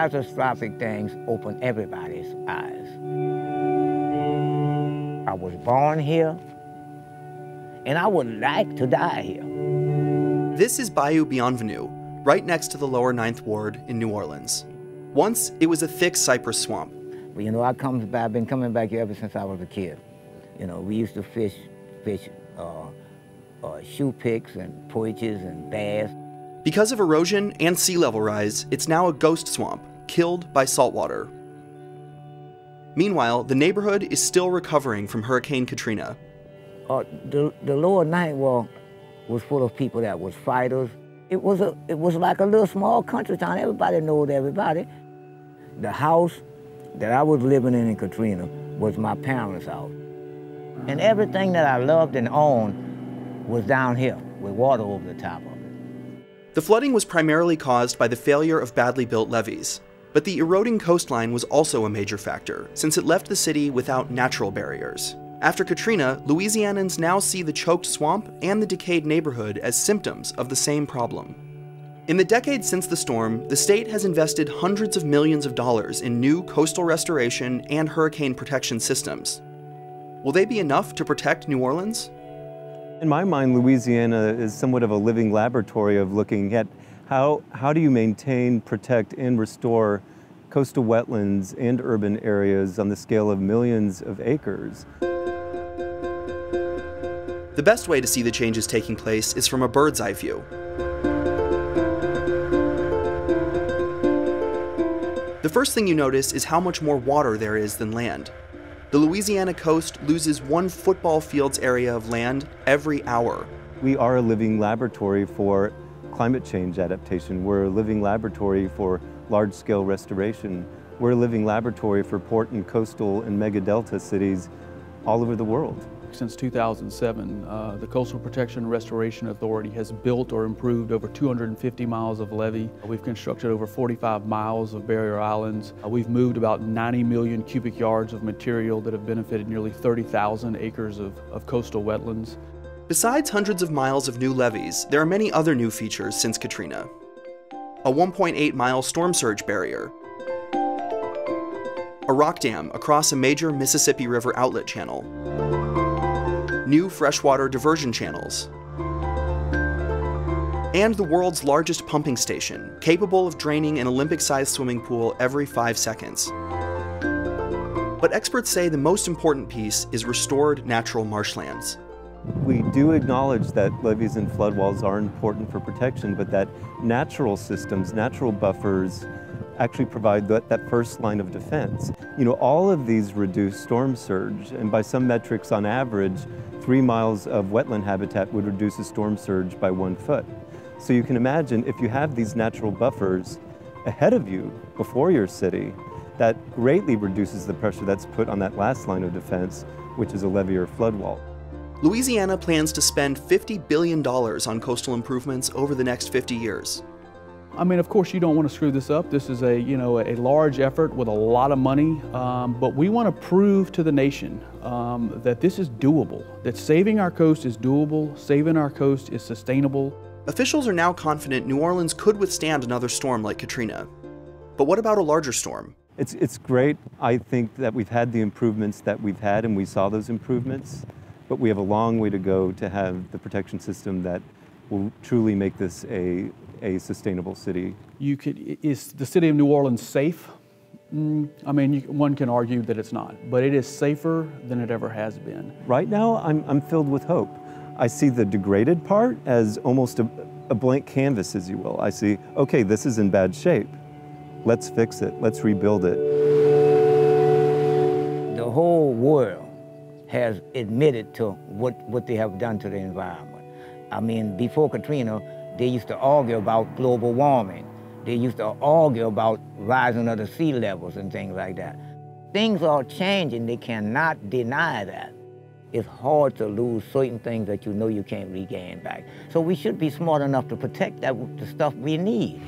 catastrophic things open everybody's eyes. I was born here, and I would like to die here. This is Bayou Bienvenue, right next to the lower 9th Ward in New Orleans. Once, it was a thick cypress swamp. You know, I've been coming back here ever since I was a kid. You know, we used to fish shoe picks and poiches and bass. Because of erosion and sea level rise, it's now a ghost swamp, killed by saltwater. Meanwhile, the neighborhood is still recovering from Hurricane Katrina. The lower 9th Ward was full of people that was fighters. It was like a little small country town. Everybody knows everybody. The house that I was living in Katrina was my parents' house. And everything that I loved and owned was down here with water over the top of it. The flooding was primarily caused by the failure of badly built levees. But the eroding coastline was also a major factor, since it left the city without natural barriers. After Katrina, Louisianans now see the choked swamp and the decayed neighborhood as symptoms of the same problem. In the decades since the storm, the state has invested hundreds of millions of dollars in new coastal restoration and hurricane protection systems. Will they be enough to protect New Orleans? In my mind, Louisiana is somewhat of a living laboratory of looking at how do you maintain, protect, and restore coastal wetlands and urban areas on the scale of millions of acres. The best way to see the changes taking place is from a bird's eye view. The first thing you notice is how much more water there is than land. The Louisiana coast loses 1 football field's area of land every hour. We are a living laboratory for climate change adaptation. We're a living laboratory for large-scale restoration. We're a living laboratory for port and coastal and mega-delta cities all over the world. Since 2007, the Coastal Protection and Restoration Authority has built or improved over 250 miles of levee. We've constructed over 45 miles of barrier islands. We've moved about 90 million cubic yards of material that have benefited nearly 30,000 acres of coastal wetlands. Besides hundreds of miles of new levees, there are many other new features since Katrina. A 1.8-mile storm surge barrier, a rock dam across a major Mississippi River outlet channel, new freshwater diversion channels, and the world's largest pumping station, capable of draining an Olympic-sized swimming pool every 5 seconds. But experts say the most important piece is restored natural marshlands. We do acknowledge that levees and floodwalls are important for protection, but that natural systems, natural buffers, actually provide that first line of defense. You know, all of these reduce storm surge, and by some metrics, on average, 3 miles of wetland habitat would reduce a storm surge by 1 foot. So you can imagine if you have these natural buffers ahead of you, before your city, that greatly reduces the pressure that's put on that last line of defense, which is a levee or flood wall. Louisiana plans to spend $50 billion on coastal improvements over the next 50 years. I mean, of course, you don't want to screw this up. This is a large effort with a lot of money, but we want to prove to the nation that this is doable, that saving our coast is doable, saving our coast is sustainable. Officials are now confident New Orleans could withstand another storm like Katrina. But what about a larger storm? It's great. I think that we've had the improvements that we've had, and we saw those improvements. But we have a long way to go to have the protection system that will truly make this a sustainable city. Is the city of New Orleans safe? I mean, one can argue that it's not, but it is safer than it ever has been. Right now, I'm filled with hope. I see the degraded part as almost a blank canvas, as you will. I see, okay, this is in bad shape. Let's fix it. Let's rebuild it. The whole world has admitted to what they have done to the environment. I mean, before Katrina, they used to argue about global warming. They used to argue about rising of the sea levels and things like that. Things are changing. They cannot deny that. It's hard to lose certain things that you know you can't regain back. So we should be smart enough to protect the stuff we need.